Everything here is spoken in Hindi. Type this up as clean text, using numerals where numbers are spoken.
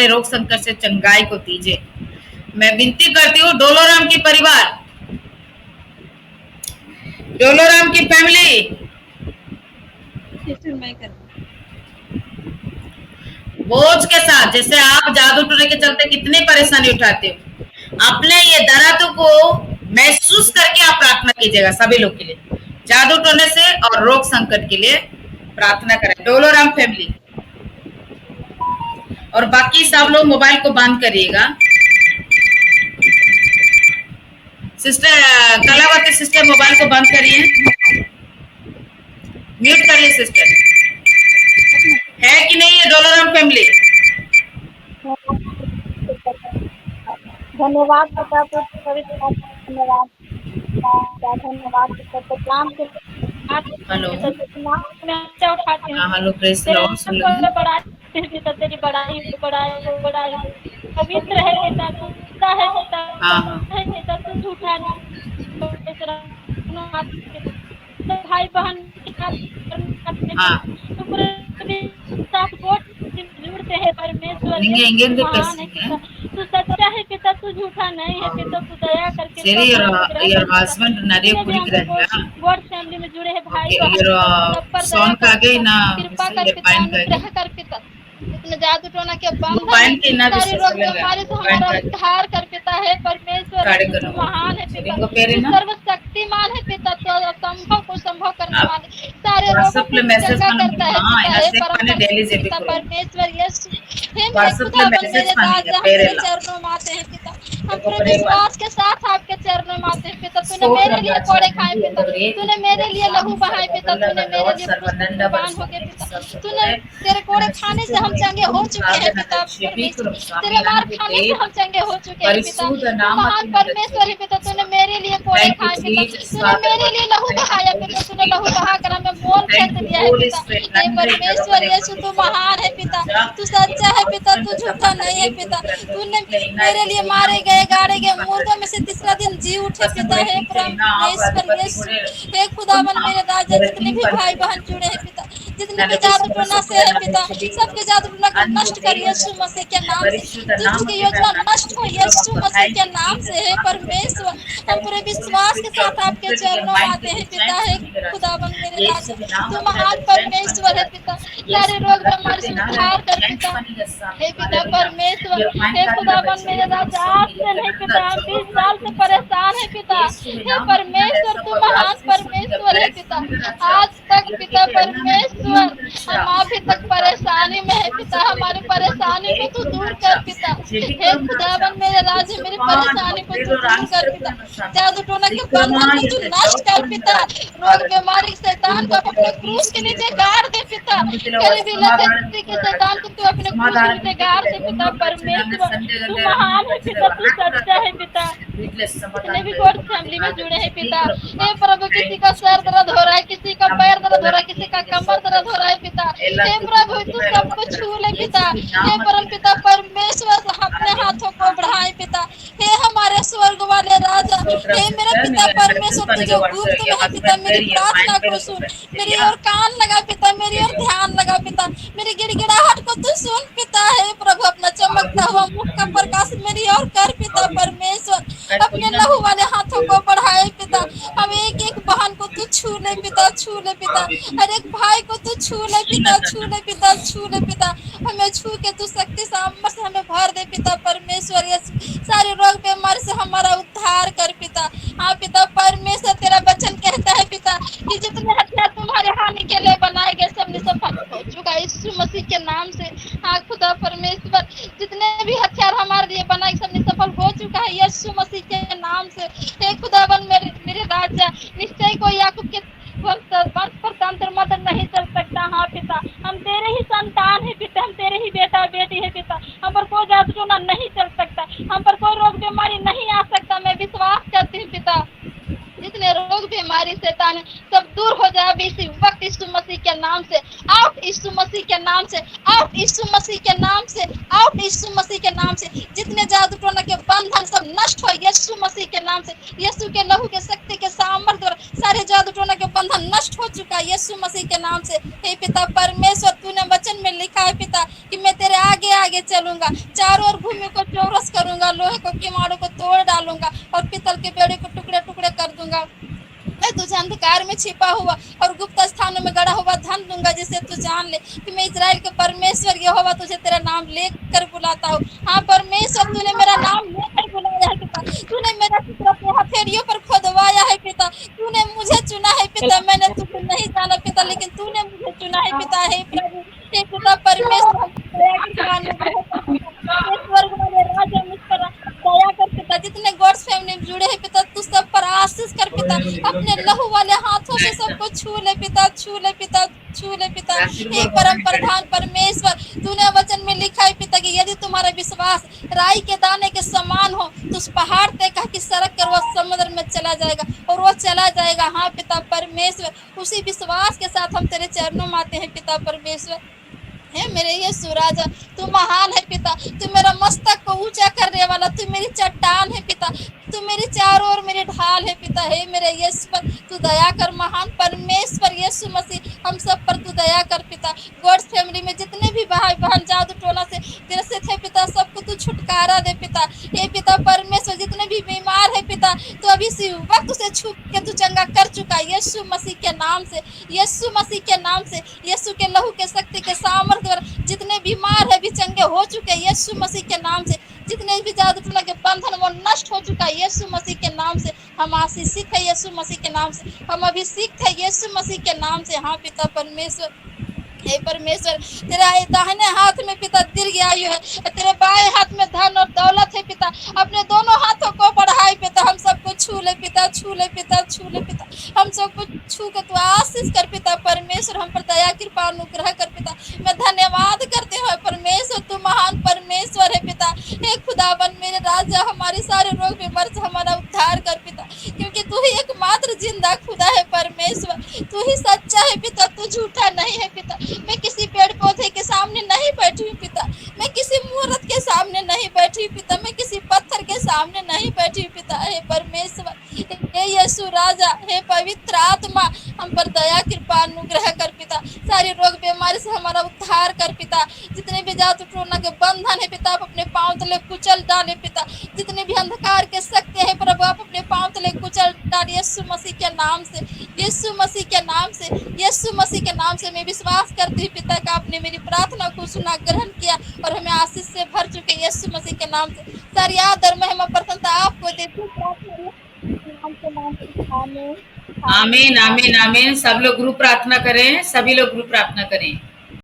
सारे रोग संकट से चंगाई को दीजिए। मैं विनती करती हूँ डोलोराम की परिवार, डोलोराम की फैमिली, बोझ के साथ, जैसे आप जादू टोने के चलते कितनी परेशानी उठाते हो, अपने ये दर्द को महसूस करके आप प्रार्थना कीजिएगा सभी लोग के लिए, जादू टोने से और रोग संकट के लिए प्रार्थना करें। डोलोराम फैमिली और बाकी सब लोग मोबाइल को बंद करिएगा। सिस्टर कलावती सिस्टर मोबाइल को बंद करिए, म्यूट करिए सिस्टर। है कि नहीं ये डोलोराम फैमिली? धन्यवाद पिता, पवित्र धन्यवाद धन्यवाद प्रणाम के हेलो उठाते हैं। हेलो प्रेस लॉर्ड सुन लो। पिता तेरी बड़ाई बड़ाई पवित्र है पिता, तू सच्चा है पिता, है पिता तू झूठा नहीं। भाई बहन जुड़ते हैं परमेश्वर, महान है पिता, तू सच्चा है पिता, तू झूठा नहीं है पिता, तू दया करके गॉड फैमिली में जुड़े हैं भाई बहन सब पर कृपा कर पिता, अनुग्रह कर पिता, इतने जादू टोना के बंधन सारे रोग बीमारी से हमारा उद्धार कर पिता है परमेश्वर, तू महान है पिता, तू सर्वशक्तिमान है पिता, तो असंभव को संभव करने वाले सारे रोगों को चंगा करता है पिता है पिता परमेश्वर यीशु हे मेरे खुदा बन मेरे राजा, हम तेरे चरणों में आते हैं पिता, हम पूरे विश्वास के साथ आपके चरणों में आते हैं पिता, तूने मेरे लिए कोड़े खाए पिता, तूने मेरे लिए लहू बहाए पिता, तूने मेरे लिए कुर्बान हो गए पिता, तूने तेरे कोड़े खाने से हम चंगे हो चुके हैं पिता परमेश्वर, तेरे मार खाने से हम चंगे हो चुके हैं पिता, महान परमेश्वर है पिता, तूने मेरे लिए कोड़े खाए पिता, तूने मेरे लिए लहू बहाया पिता, तूने लहू बहा कर हमें मोल खरीद दिया है पिता, हे परमेश्वर यीशु तू महान है पिता, तू सच्चा है पिता, तू झूठा नहीं है पिता, तूने मेरे लिए मारे गए गाड़े गए मुर्दों में से तीसरा दिन जी उठे पिता, हे परमेश्वर यीशु हे खुदावन मेरे राजा, जितने भी भाई बहन जुड़े हैं पिता, जितने भी जादू टोना से है पिता, सबके जादू टोना को नष्ट कर यीशु मसीह के नाम से, दुष्ट की योजना नष्ट हो यीशु मसीह के नाम से, हे परमेश्वर हम पूरे विश्वास के साथ आपके चरणों में आते हैं पिता, हे खुदावन मेरे राजा, तू महान परमेश्वर है पिता, सारे रोग बीमारी से उद्धार कर पिता, हे पिता परमेश्वर हे खुदावन मेरे राजा, आपसे नहीं पिता, हम 20 साल से परेशान है पिता, हे परमेश्वर तू महान परमेश्वर है पिता, आज तक पिता परमेश्वर हम अभी तक परेशानी में है पिता, हमारी परेशानी को तू दूर कर पिता, हे खुदावन मेरे राजा, मेरी परेशानी को तू दूर कर पिता, जादू टोना के बंधन को तू नष्ट कर पिता, रोग बीमारी शैतान को अपने क्रूस के नीचे गाड़ दे पिता, गरीबी के शैतान को तू अपने क्रूस के नीचे गाड़ दे पिता परमेश्वर, तू महान है पिता, तू सच्चा है पिता, जितने भी गॉड फैमिली में जुड़े हैं पिता, हे प्रभु किसी का सर दर्द हो रहा है, किसी का पैर दर्द हो रहा है, किसी का कमर दर्द हो रहा है पिता, हे प्रभु तू सबको छू ले पिता, हे परम पिता परमेश्वर अपने हाथों को बढ़ाए पिता, हे हमारे स्वर्ग वाले राजा, हे मेरे पिता परमेश्वर तू जो गुप्त में है पिता, मेरी प्रार्थना को सुन, मेरी ओर कान लगा पिता, मेरी ओर ध्यान लगा पिता, मेरी गिड़गिड़ाहट को तू सुन पिता, हे प्रभु अपना चमकता हुआ मुख का प्रकाश मेरी ओर कर पिता परमेश्वर, अपने लहू वाले हाथों को बढ़ाए पिता, हम एक एक बहन को तू छू ले पिता, छू ले पिता, हर एक भाई को तू छू ले पिता, छू ले पिता, छू ले पिता, हमें छू के तू शक्ति सामर्थ से हमें भर दे पिता परमेश्वर, ये सारे रोग बीमारी से हमारा उद्धार कर पिता, हाँ पिता परमेश्वर तेरा वचन कहता है पिता कि जितने हथियार तुम्हारे हानि के लिए बनाए गए सब निष्फल हो चुका यीशु मसीह के नाम से, हाँ खुदा परमेश्वर जितने भी हथियार हमारे लिए बनाए सब निष्फल हो चुका है यीशु मसीह के नाम से, हे खुदावन मेरे राजा, निश्चय कोई याकूब के वंश पर तंत्र मंत्र नहीं चल सकता, हाँ पिता हम तेरे ही संतान है पिता, हम तेरे ही बेटा बेटी है पिता, हम पर कोई जादू टोना नहीं चल सकता, हम पर कोई रोग बीमारी नहीं आ सकता, मैं विश्वास करती हूँ पिता, जितने रोग बीमारी शैतान सब दूर हो जाए अभी इसी वक्त यीशु मसीह के नाम से, आउट यीशु मसीह के नाम से, आउट यीशु मसीह के नाम से, आउट यीशु मसीह के नाम से, जितने जादू टोना के बंधन सब नष्ट हो यीशु मसीह के नाम से, यीशु के लहू के शक्ति के सामर्थ्य द्वारा सारे जादू टोना के बंधन नष्ट हो चुका है यीशु मसीह के नाम से, हे पिता परमेश्वर तूने वचन में लिखा है पिता कि मैं तेरे आगे आगे आगे चलूंगा, चारों ओर भूमि को चौरस करूंगा, लोहे को किवाड़ों को तोड़ डालूंगा और पीतल के बेड़े को टुकड़े टुकड़े कर दूंगा। मैं तुझे अंधकार में छिपा हुआ और गुप्त स्थानों में गड़ा हुआ धन दूंगा, जिसे तू जान ले कि मैं इजराइल के परमेश्वर यहोवा तुझे तेरा नाम लेकर बुलाता हूँ। हाँ परमेश्वर, तूने मेरा नाम लेकर बुलाया है पिता, तूने मेरा चित्र अपने हथेलियों पर खोदवाया है पिता, तूने मुझे चुना है पिता, मैंने तुझे नहीं जाना पिता, लेकिन तूने मुझे चुना है पिता। हे प्रभु, हे पिता परमेश्वर, हमको दया की अनुग्रह कर पिता, हे स्वर्ग वाले राजा मुझ पर दया कर पिता। जितने गॉड्स फैमिली में जुड़े हैं पिता, तू सब पर आशीष कर पिता, अपने लहू वाले हाथों से सबको छू ले पिता, छू ले पिता, छू ले पिता। हे परम प्रधान परमेश्वर, तूने वचन में लिखा है पिता कि यदि तुम्हारा विश्वास राई के दाने के समान हो तो उस पहाड़ तय कहा कि सड़क कर वो समुद्र में चला जाएगा और वो चला जाएगा। हाँ पिता परमेश्वर, उसी विश्वास के साथ हम तेरे चरणों में आते हैं पिता परमेश्वर। हे मेरे यीशु राजा, तू महान है पिता, तू मेरा मस्तक को ऊंचा करने वाला, तू मेरी चट्टान है पिता, तू मेरी चारों ओर मेरी ढाल है पिता। हे मेरे यीशु पर तू दया कर, महान परमेश्वर यीशु मसीह हम सब पर तू दया कर पिता। गॉड्स फैमिली में जितने भी भाई बहन जादू टोना से ग्रसित है पिता, सबको तू छुटकारा दे पिता। हे पिता परमेश्वर, जितने भी बीमार है पिता, तो अभी इसी वक्त उसे छू के तू चंगा कर चुका यीशु मसीह के नाम से, यीशु मसीह के नाम से, यीशु के लहू के शक्ति के सामर्थ्य जितने बीमार है भी चंगे हो चुके यीशु मसीह के नाम से, जितने भी जादू टोना के बंधन वो नष्ट हो चुका है यीशु मसीह के नाम से। हम आशीषित है यीशु मसीह के नाम से, हम अभिषिक्त है यीशु मसीह के नाम से। हाँ पिता परमेश्वर, हे परमेश्वर, तेरा दाहिने हाथ में पिता दीर्घ आयु है, तेरे बाएं हाथ में धन और दौलत है पिता, अपने दोनों हाथों को बढ़ाए पिता, हम सबको छू ले पिता, छू ले पिता, छू ले पिता, हम सबको छू के तू आशीष कर पिता परमेश्वर, हम पर दया कृपा अनुग्रह कर पिता। मैं धन्यवाद करते हुए परमेश्वर, तू महान परमेश्वर है पिता। हे खुदावन मेरे राजा, हमारे सारे रोग बीमारी से हमारा उद्धार कर पिता, क्योंकि तू ही एकमात्र जिंदा खुदा है परमेश्वर, तू ही सच्चा है पिता, तू झूठा नहीं है पिता। मैं किसी पेड़ पौधे के सामने नहीं बैठी हूँ पिता, मैं किसी मूर्त के सामने नहीं बैठी पिता, मैं किसी पत्थर के सामने नहीं बैठी पिता। हे परमेश्वर, हे यीशु राजा, हे पवित्र आत्मा, हम पर दया कृपा अनुग्रह कर पिता, सारी रोग बीमारी से हमारा उद्धार कर पिता। जितने भी जादू टोना के बंधन है पिता, आप अपने पांव तले कुचल डाले पिता, जितने भी अंधकार के शक्ति है प्रभु, आप अपने पांव तले कुचल डाले यीशु मसीह के नाम से, यीशु मसीह के नाम से, यीशु मसीह के नाम से। मैं विश्वास करती हूँ पिता का आपने मेरी प्रार्थना को सुना, ग्रहण किया और हमें आशीष से भर चुके यीशु मसीह के नाम से। सारी आदर महिमा प्रसन्नता आपको देती हूँ, आमीन आमीन आमीन। सब लोग ग्रुप प्रार्थना करें, सभी लोग ग्रुप प्रार्थना करें।